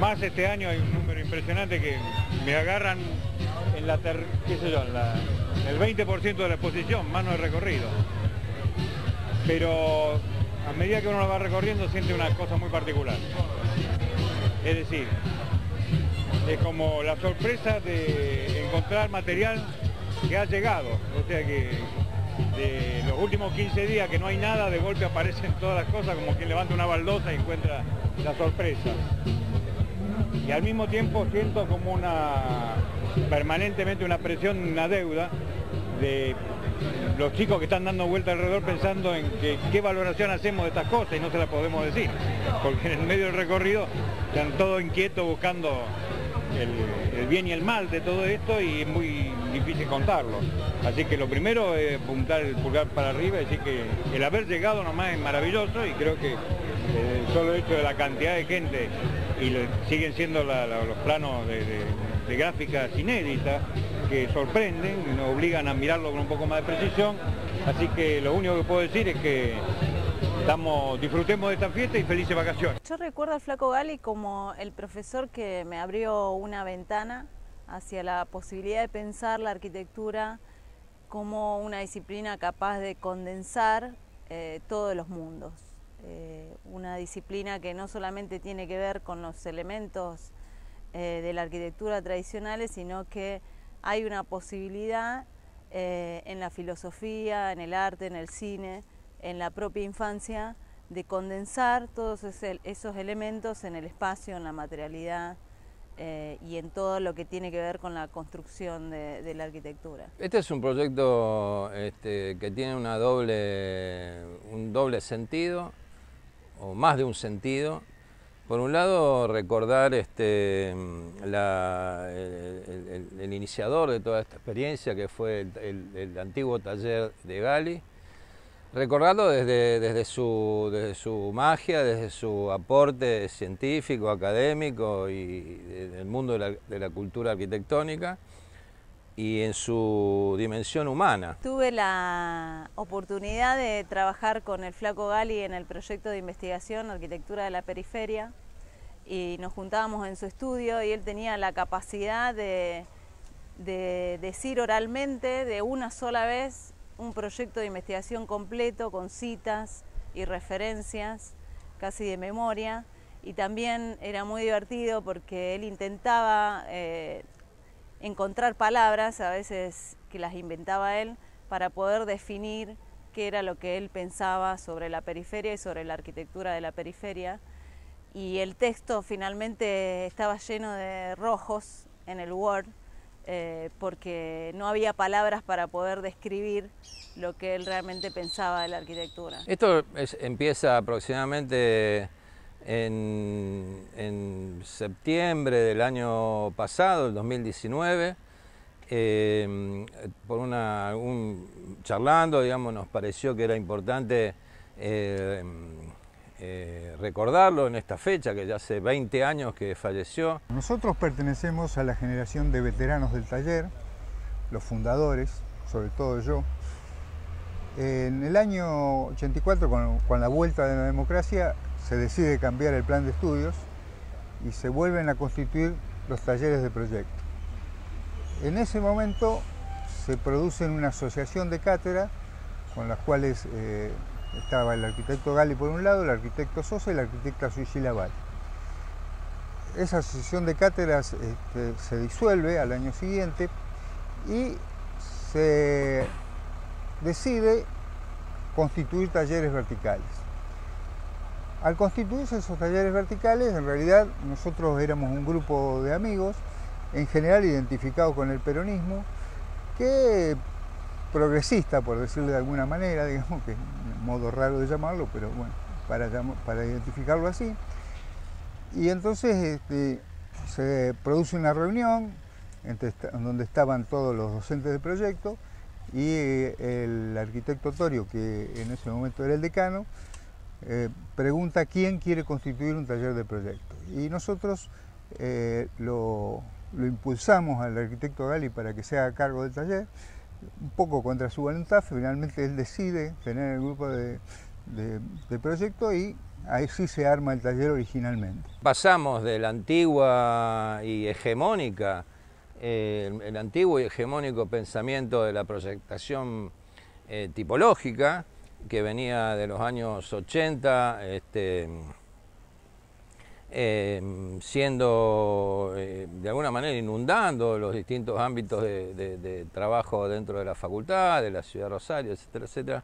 más este año hay un número impresionante que me agarran en qué sé yo, en el 20% de la exposición, más no he recorrido. Pero a medida que uno lo va recorriendo siente una cosa muy particular. Es decir, es como la sorpresa de encontrar material que ha llegado. O sea que de los últimos 15 días que no hay nada, de golpe aparecen todas las cosas, como quien levanta una baldosa y encuentra la sorpresa. Y al mismo tiempo siento como permanentemente una presión, una deuda de los chicos que están dando vuelta alrededor pensando en qué valoración hacemos de estas cosas y no se las podemos decir, porque en el medio del recorrido están todos inquietos buscando el bien y el mal de todo esto y es muy difícil contarlo. Así que lo primero es apuntar el pulgar para arriba y decir que el haber llegado nomás es maravilloso y creo que el solo hecho de la cantidad de gente y siguen siendo los planos de gráficas inéditas que sorprenden y nos obligan a mirarlo con un poco más de precisión, así que lo único que puedo decir es que disfrutemos de esta fiesta y felices vacaciones. Yo recuerdo al Flaco Gali como el profesor que me abrió una ventana hacia la posibilidad de pensar la arquitectura como una disciplina capaz de condensar todos los mundos. Una disciplina que no solamente tiene que ver con los elementos de la arquitectura tradicionales, sino que hay una posibilidad en la filosofía, en el arte, en el cine, en la propia infancia, de condensar todos esos elementos en el espacio, en la materialidad y en todo lo que tiene que ver con la construcción de la arquitectura. Este es un proyecto que tiene un doble sentido, o más de un sentido. Por un lado, recordar el iniciador de toda esta experiencia, que fue el antiguo taller de Gali. Recordarlo desde su magia, desde su aporte científico, académico y del mundo de la cultura arquitectónica y en su dimensión humana. Tuve la oportunidad de trabajar con el Flaco Gali en el proyecto de investigación Arquitectura de la Periferia y nos juntábamos en su estudio y él tenía la capacidad de decir oralmente de una sola vez un proyecto de investigación completo con citas y referencias casi de memoria, y también era muy divertido porque él intentaba encontrar palabras, a veces que las inventaba él, para poder definir qué era lo que él pensaba sobre la periferia y sobre la arquitectura de la periferia, y el texto finalmente estaba lleno de rojos en el Word, porque no había palabras para poder describir lo que él realmente pensaba de la arquitectura. Esto empieza aproximadamente en septiembre del año pasado, el 2019, charlando, digamos, nos pareció que era importante recordarlo en esta fecha, que ya hace 20 años que falleció. Nosotros pertenecemos a la generación de veteranos del taller, los fundadores, sobre todo yo. En el año 84, con la vuelta de la democracia, se decide cambiar el plan de estudios y se vuelven a constituir los talleres de proyecto. En ese momento se produce una asociación de cátedra con las cuales estaba el arquitecto Gali por un lado, el arquitecto Sosa y la arquitecta Sushila Bal. Esa asociación de cátedras se disuelve al año siguiente y se decide constituir talleres verticales. Al constituirse esos talleres verticales, en realidad nosotros éramos un grupo de amigos, en general identificados con el peronismo, que progresista, por decirlo de alguna manera, digamos, que es un modo raro de llamarlo, pero bueno, para identificarlo así. Y entonces se produce una reunión donde estaban todos los docentes del proyecto y el arquitecto Torio, que en ese momento era el decano, pregunta quién quiere constituir un taller de proyecto. Y nosotros lo impulsamos al arquitecto Gali para que se haga cargo del taller, un poco contra su voluntad. Finalmente él decide tener el grupo de proyecto y así se arma el taller originalmente. Pasamos de la antigua y hegemónica, el antiguo y hegemónico pensamiento de la proyectación tipológica, que venía de los años 80, siendo de alguna manera inundando los distintos ámbitos de trabajo dentro de la facultad, de la ciudad de Rosario, etcétera, etcétera.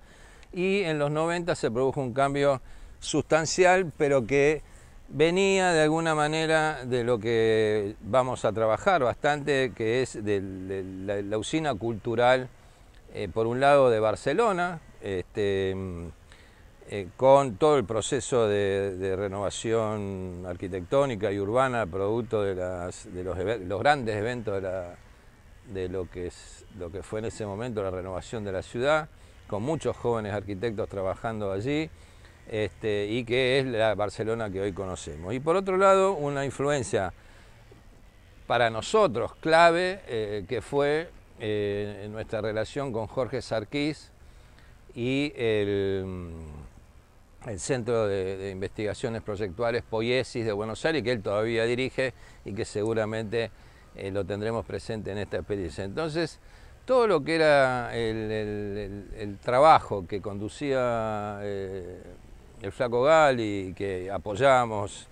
Y en los 90 se produjo un cambio sustancial, pero que venía de alguna manera de lo que vamos a trabajar bastante, que es de la usina cultural, por un lado de Barcelona, con todo el proceso de renovación arquitectónica y urbana, producto de los grandes eventos de lo que fue en ese momento la renovación de la ciudad, con muchos jóvenes arquitectos trabajando allí, y que es la Barcelona que hoy conocemos. Y por otro lado, una influencia para nosotros clave, que fue en nuestra relación con Jorge Sarquís y el Centro de Investigaciones Proyectuales Poiesis de Buenos Aires, que él todavía dirige y que seguramente lo tendremos presente en esta experiencia. Entonces, todo lo que era el trabajo que conducía el Flaco Gali, que apoyamos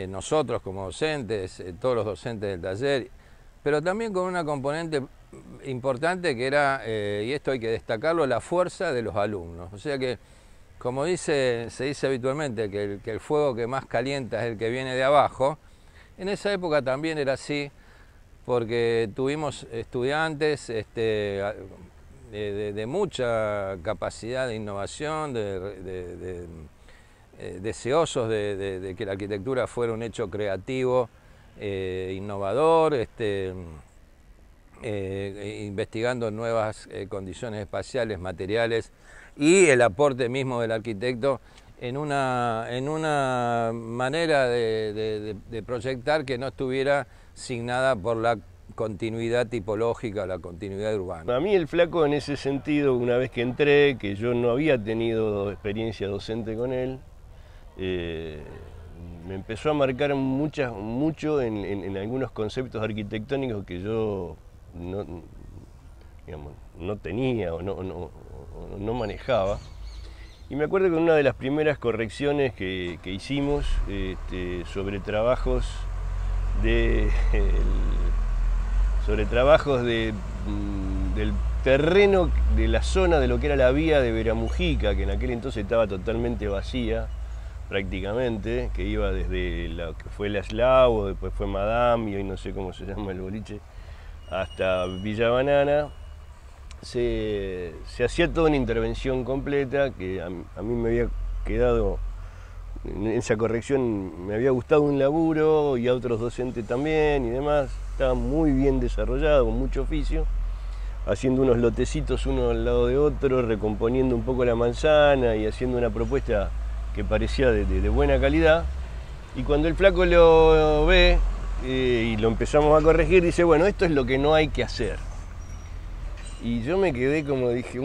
nosotros como docentes, todos los docentes del taller, pero también con una componente importante que era, y esto hay que destacarlo, la fuerza de los alumnos. O sea que, como se dice habitualmente, que el fuego que más calienta es el que viene de abajo. En esa época también era así, porque tuvimos estudiantes de mucha capacidad de innovación, deseosos de que la arquitectura fuera un hecho creativo, innovador, investigando nuevas condiciones espaciales, materiales, y el aporte mismo del arquitecto en una manera de proyectar que no estuviera signada por la continuidad tipológica, la continuidad urbana. A mí el Flaco, en ese sentido, una vez que entré, que yo no había tenido experiencia docente con él, me empezó a marcar mucho en algunos conceptos arquitectónicos que yo no tenía o no manejaba. Y me acuerdo que una de las primeras correcciones que hicimos sobre trabajos del terreno de la zona de lo que era la vía de Veramujica, que en aquel entonces estaba totalmente vacía prácticamente, que iba desde lo que fue La Eslavo, después fue Madame y hoy no sé cómo se llama el boliche, hasta Villa Banana. Se hacía toda una intervención completa que a mí me había quedado, en esa corrección me había gustado un laburo y a otros docentes también y demás. Estaba muy bien desarrollado, con mucho oficio, haciendo unos lotecitos uno al lado de otro, recomponiendo un poco la manzana y haciendo una propuesta que parecía de buena calidad. Y cuando el Flaco lo ve y lo empezamos a corregir, dice, bueno, esto es lo que no hay que hacer. Y yo me quedé como dije,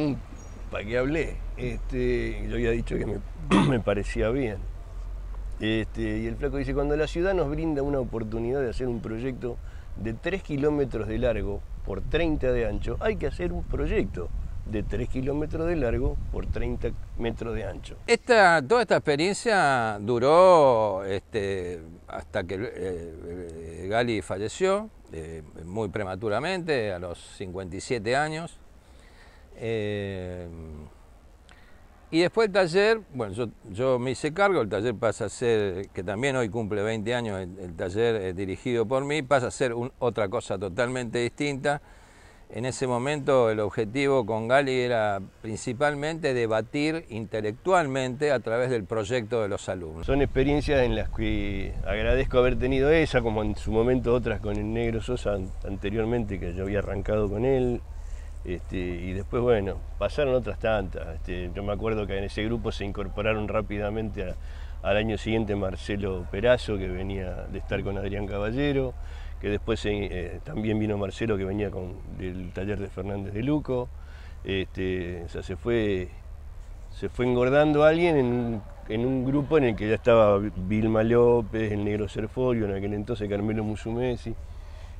¿para qué hablé? Yo había dicho que me parecía bien. Y el Flaco dice, cuando la ciudad nos brinda una oportunidad de hacer un proyecto de 3 kilómetros de largo por 30 de ancho, hay que hacer un proyecto de 3 kilómetros de largo por 30 metros de ancho. Toda esta experiencia duró hasta que Gali falleció, muy prematuramente, a los 57 años. Y después el taller, bueno, yo me hice cargo, el taller pasa a ser, que también hoy cumple 20 años, el taller dirigido por mí, pasa a ser otra cosa totalmente distinta. En ese momento el objetivo con Gali era principalmente debatir intelectualmente a través del proyecto de los alumnos. Son experiencias en las que agradezco haber tenido esa, como en su momento otras con el Negro Sosa anteriormente, que yo había arrancado con él. Y después, bueno, pasaron otras tantas. Yo me acuerdo que en ese grupo se incorporaron rápidamente al año siguiente Marcelo Perazo, que venía de estar con Adrián Caballero, que después también vino Marcelo, que venía del taller de Fernández de Luco. O sea, se fue engordando alguien en un grupo en el que ya estaba Vilma López, el Negro Cerfolio, en aquel entonces Carmelo Musumeci,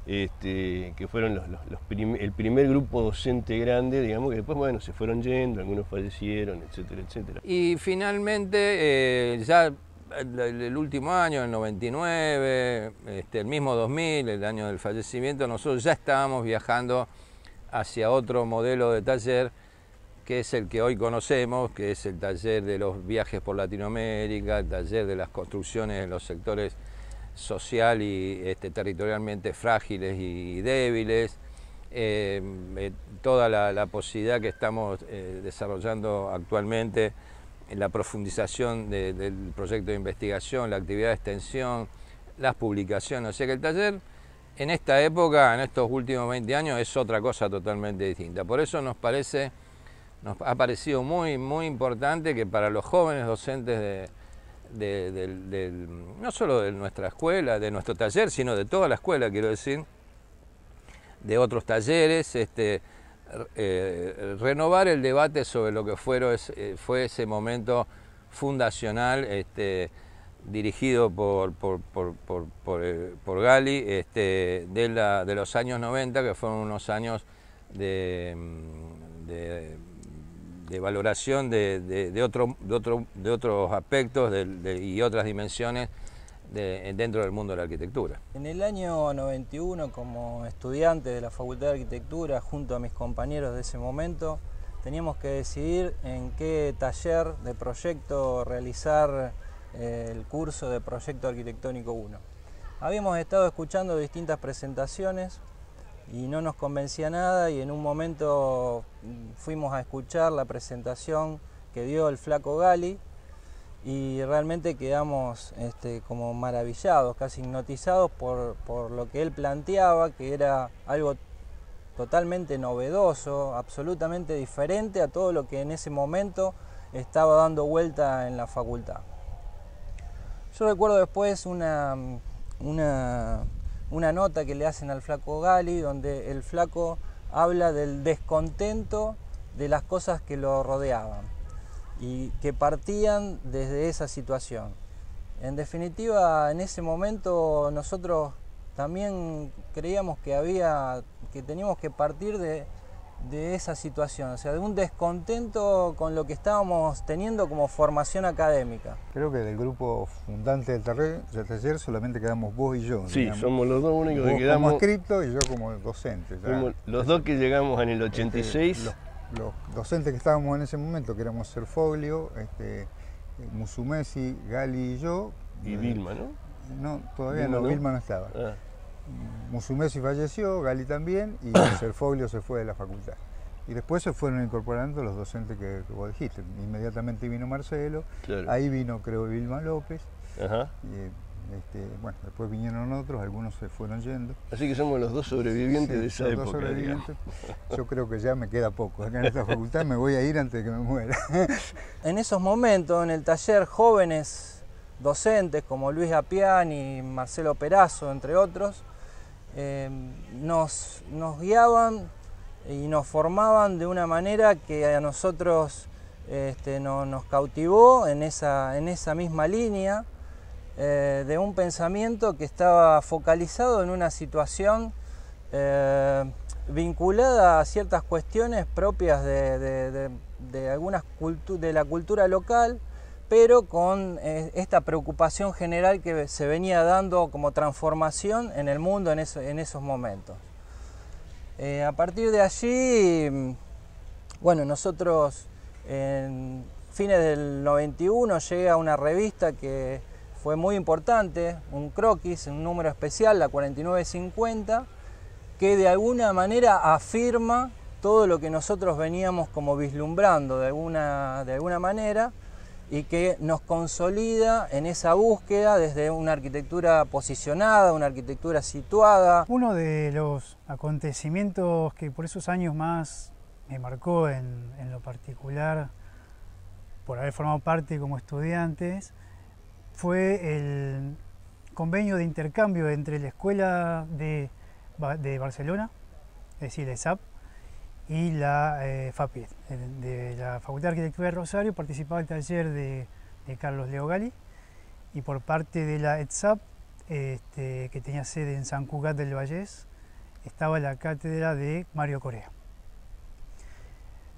que fueron el primer grupo docente grande, digamos, que después, bueno, se fueron yendo, algunos fallecieron, etcétera, etcétera. Y finalmente, ya el último año, el 99, el mismo 2000, el año del fallecimiento, nosotros ya estábamos viajando hacia otro modelo de taller, que es el que hoy conocemos, que es el taller de los viajes por Latinoamérica, el taller de las construcciones en los sectores social y territorialmente frágiles y débiles, toda la posibilidad que estamos desarrollando actualmente en la profundización del proyecto de investigación, la actividad de extensión, las publicaciones. O sea que el taller en esta época, en estos últimos 20 años, es otra cosa totalmente distinta. Por eso nos ha parecido muy importante que para los jóvenes docentes no solo de nuestra escuela, de nuestro taller, sino de toda la escuela, quiero decir, de otros talleres, renovar el debate sobre lo que fue ese momento fundacional dirigido por Gali de los años 90, que fueron unos años de valoración de otros aspectos y otras dimensiones dentro del mundo de la arquitectura. En el año 91, como estudiante de la Facultad de Arquitectura, junto a mis compañeros de ese momento, teníamos que decidir en qué taller de proyecto realizar el curso de Proyecto Arquitectónico 1. Habíamos estado escuchando distintas presentaciones y no nos convencía nada, y en un momento fuimos a escuchar la presentación que dio el Flaco Gali y realmente quedamos como maravillados, casi hipnotizados por lo que él planteaba, que era algo totalmente novedoso, absolutamente diferente a todo lo que en ese momento estaba dando vuelta en la facultad. Yo recuerdo después una nota que le hacen al Flaco Gali, donde el Flaco habla del descontento de las cosas que lo rodeaban y que partían desde esa situación. En definitiva, en ese momento nosotros también creíamos que teníamos que partir de esa situación, o sea, de un descontento con lo que estábamos teniendo como formación académica. Creo que del grupo fundante del taller solamente quedamos vos y yo. Sí, digamos. Somos los dos únicos vos que quedamos. Como escrito y yo como docente. Fuimos los dos que llegamos en el 86. Los docentes que estábamos en ese momento, que éramos Cerfolio, Musumeci, Gali y yo. Y Vilma, ¿no? No, todavía no, Vilma no estaba. Ah. Musumeci falleció, Gali también, y Cerfolio se fue de la facultad. Y después se fueron incorporando los docentes que vos dijiste. Inmediatamente vino Marcelo, claro. Ahí vino, creo, Vilma López. Ajá. Bueno, después vinieron otros, algunos se fueron yendo. Así que somos los dos sobrevivientes, sí, de esa época. Dos sobrevivientes. Yo creo que ya me queda poco. Acá en esta facultad me voy a ir antes de que me muera. En esos momentos, en el taller, jóvenes docentes como Luis Apiani y Marcelo Perazo, entre otros, nos guiaban y nos formaban de una manera que a nosotros nos cautivó en esa misma línea de un pensamiento que estaba focalizado en una situación vinculada a ciertas cuestiones propias de la cultura local, pero con esta preocupación general que se venía dando como transformación en el mundo en esos momentos. A partir de allí, bueno, nosotros en fines del 91 llega una revista que fue muy importante, un croquis, un número especial, la 4950, que de alguna manera afirma todo lo que nosotros veníamos como vislumbrando de alguna manera, y que nos consolida en esa búsqueda desde una arquitectura posicionada, una arquitectura situada. Uno de los acontecimientos que por esos años más me marcó en lo particular, por haber formado parte como estudiantes, fue el convenio de intercambio entre la Escuela de Barcelona, es decir, la ESAP, y la FAPID. De la Facultad de Arquitectura de Rosario participaba el taller de Carlos Leo Gali, y por parte de la ETSAP, que tenía sede en San Cugat del Vallés, estaba la cátedra de Mario Corea.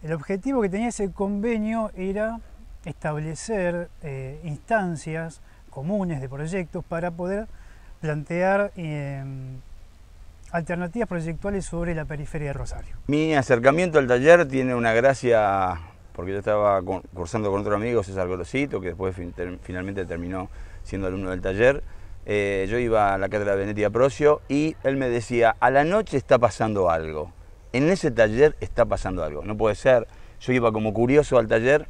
El objetivo que tenía ese convenio era establecer instancias comunes de proyectos para poder plantear alternativas proyectuales sobre la periferia de Rosario. Mi acercamiento al taller tiene una gracia, porque yo estaba cursando con otro amigo, César Gorosito, que después finalmente terminó siendo alumno del taller. Yo iba a la cátedra de Venetia Procio y él me decía, a la noche está pasando algo, en ese taller está pasando algo, no puede ser. Yo iba como curioso al taller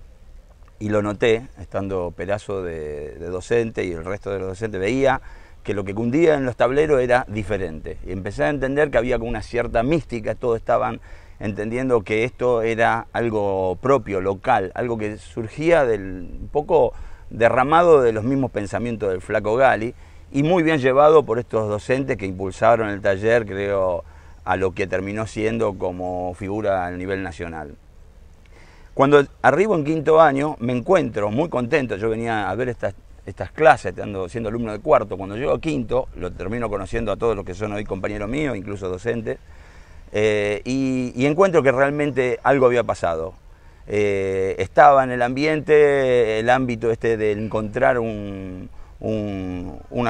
y lo noté, estando Perazo de docente y el resto de los docentes, veía que lo que cundía en los tableros era diferente. Y empecé a entender que había como una cierta mística, todos estaban entendiendo que esto era algo propio, local, algo que surgía un poco derramado de los mismos pensamientos del Flaco Gali y muy bien llevado por estos docentes que impulsaron el taller, creo, a lo que terminó siendo como figura a nivel nacional. Cuando arribo en quinto año me encuentro muy contento, yo venía a ver estas clases, siendo alumno de cuarto. Cuando llego a quinto, lo termino conociendo a todos los que son hoy compañeros míos, incluso docentes, y encuentro que realmente algo había pasado. Estaba en el ambiente, el ámbito de encontrar una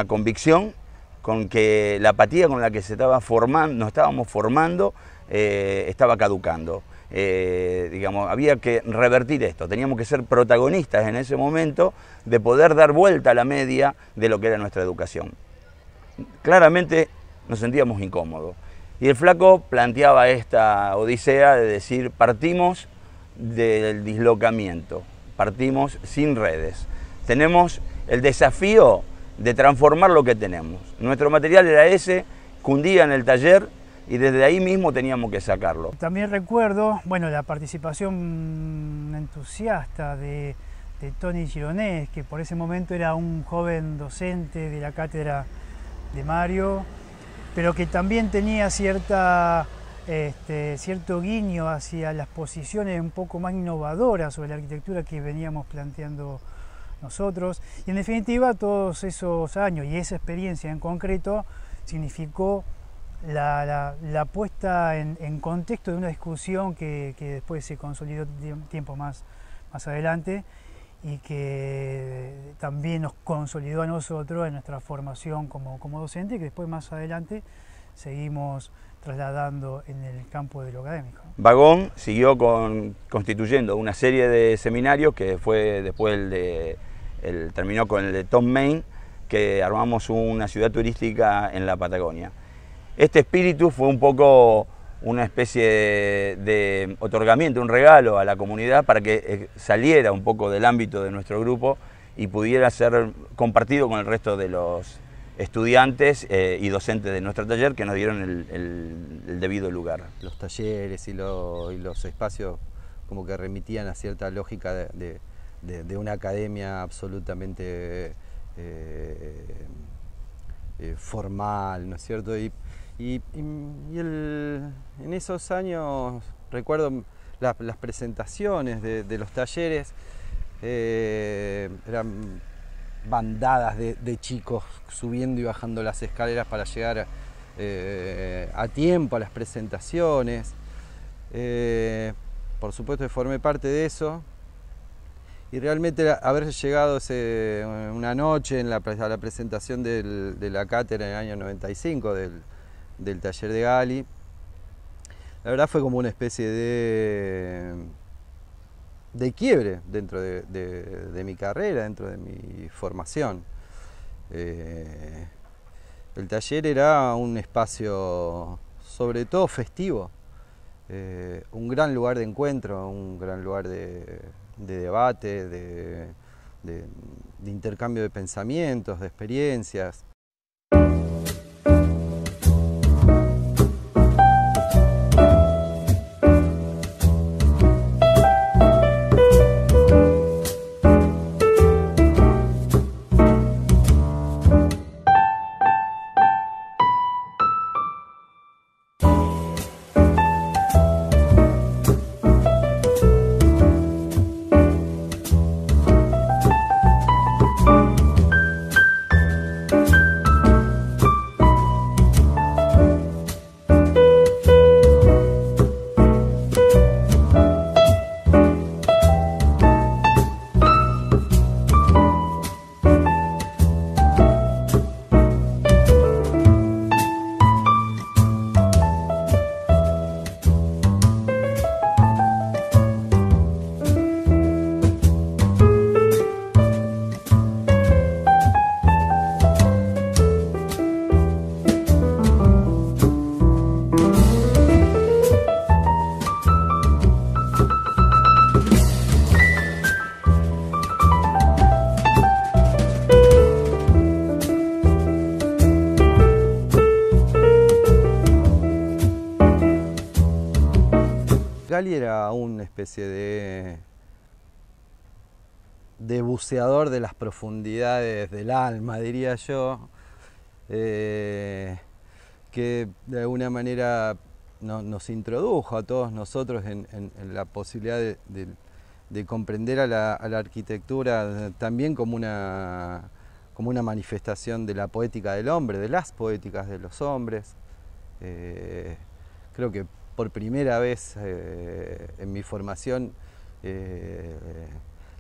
convicción con que la apatía con la que nos estábamos formando estaba caducando. Digamos, había que revertir esto, teníamos que ser protagonistas en ese momento de poder dar vuelta a la media de lo que era nuestra educación. Claramente nos sentíamos incómodos y el Flaco planteaba esta odisea de decir, partimos del dislocamiento, partimos sin redes, tenemos el desafío de transformar lo que tenemos. Nuestro material era ese, cundía en el taller y desde ahí mismo teníamos que sacarlo. También recuerdo, bueno, la participación entusiasta de Tony Gironés, que por ese momento era un joven docente de la cátedra de Mario, pero que también tenía cierto guiño hacia las posiciones un poco más innovadoras sobre la arquitectura que veníamos planteando nosotros. Y en definitiva, todos esos años y esa experiencia en concreto significó la puesta en contexto de una discusión que después se consolidó tiempo más adelante y que también nos consolidó a nosotros en nuestra formación como docente, y que después más adelante seguimos trasladando en el campo de lo académico. Vagón siguió constituyendo una serie de seminarios que fue después terminó con el de Tom Main, que armamos una ciudad turística en la Patagonia. Este espíritu fue un poco una especie de otorgamiento, un regalo a la comunidad para que saliera un poco del ámbito de nuestro grupo y pudiera ser compartido con el resto de los estudiantes y docentes de nuestro taller, que nos dieron el debido lugar. Los talleres y los espacios como que remitían a cierta lógica de una academia absolutamente formal, ¿no es cierto? En esos años recuerdo las presentaciones de los talleres, eran bandadas de chicos subiendo y bajando las escaleras para llegar a tiempo a las presentaciones. Por supuesto que formé parte de eso y realmente haber llegado una noche a la presentación de la cátedra en el año 95 del taller de Gali, la verdad fue como una especie de quiebre dentro de mi carrera, dentro de mi formación. El taller era un espacio sobre todo festivo, un gran lugar de encuentro, un gran lugar de debate, de intercambio de pensamientos, de experiencias. Gali era una especie de buceador de las profundidades del alma, diría yo, que de alguna manera nos introdujo a todos nosotros en la posibilidad de comprender a la arquitectura también como una manifestación de la poética del hombre, de las poéticas de los hombres. Creo que por primera vez en mi formación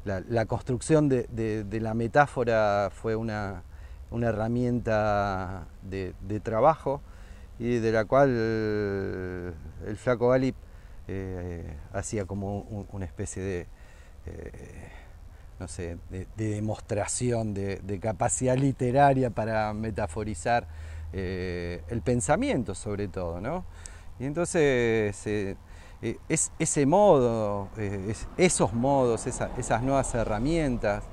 la construcción de la metáfora fue una herramienta de trabajo y de la cual el Flaco Gali hacía como una especie de no sé, de demostración de capacidad literaria para metaforizar el pensamiento sobre todo, ¿no? Y entonces ese modo, esos modos, esas nuevas herramientas,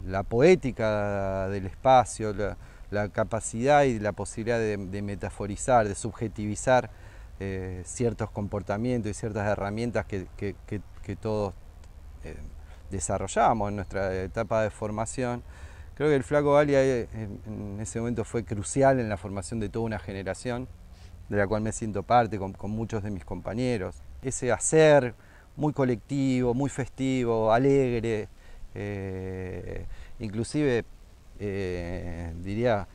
la poética del espacio, la capacidad y la posibilidad de metaforizar, de subjetivizar ciertos comportamientos y ciertas herramientas que todos desarrollamos en nuestra etapa de formación. Creo que el Flaco Gali en ese momento fue crucial en la formación de toda una generación, de la cual me siento parte con muchos de mis compañeros. Ese hacer muy colectivo, muy festivo, alegre, inclusive diría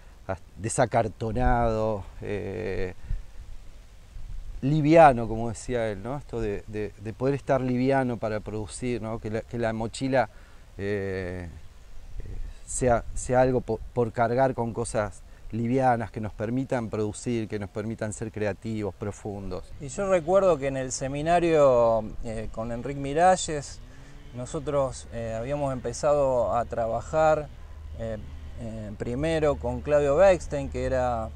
desacartonado, liviano, como decía él, ¿no? Esto de poder estar liviano para producir, ¿no? Que la mochila sea algo por cargar con cosas livianas que nos permitan producir, que nos permitan ser creativos, profundos. Y yo recuerdo que en el seminario con Enrique Miralles nosotros habíamos empezado a trabajar primero con Claudio Bechstein, que era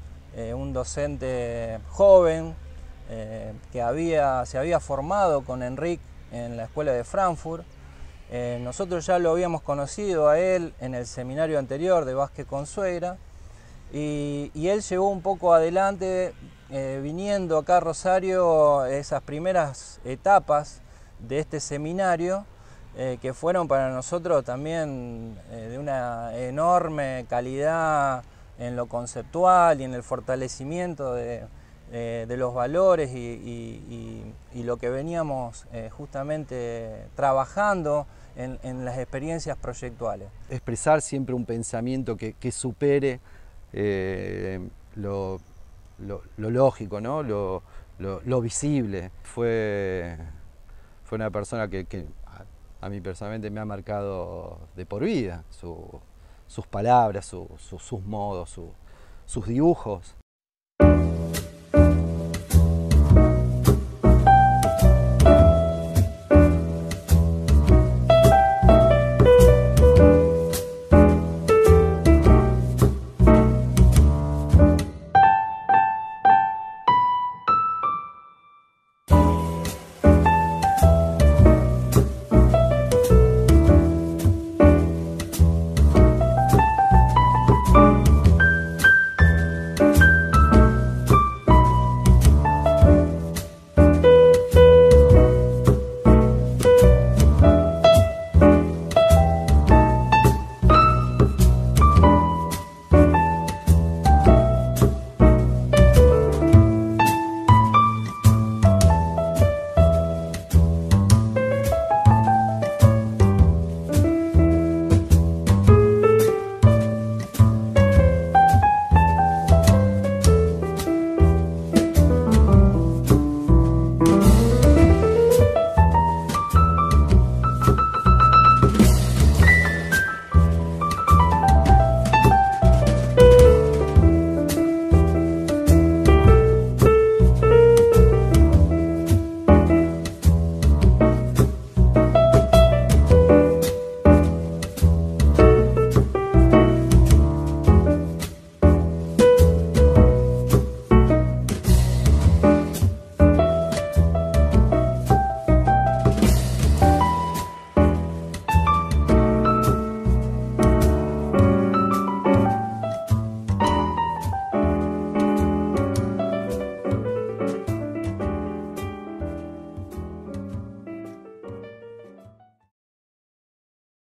un docente joven que se había formado con Enrique en la escuela de Frankfurt. Nosotros ya lo habíamos conocido a él en el seminario anterior de Vázquez Consuegra y él llevó un poco adelante, viniendo acá a Rosario, esas primeras etapas de este seminario que fueron para nosotros también de una enorme calidad en lo conceptual y en el fortalecimiento de los valores y lo que veníamos justamente trabajando en las experiencias proyectuales. Expresar siempre un pensamiento que supere lo lógico, ¿no? lo visible. Fue una persona que a mí personalmente me ha marcado de por vida, sus palabras, sus modos, sus dibujos.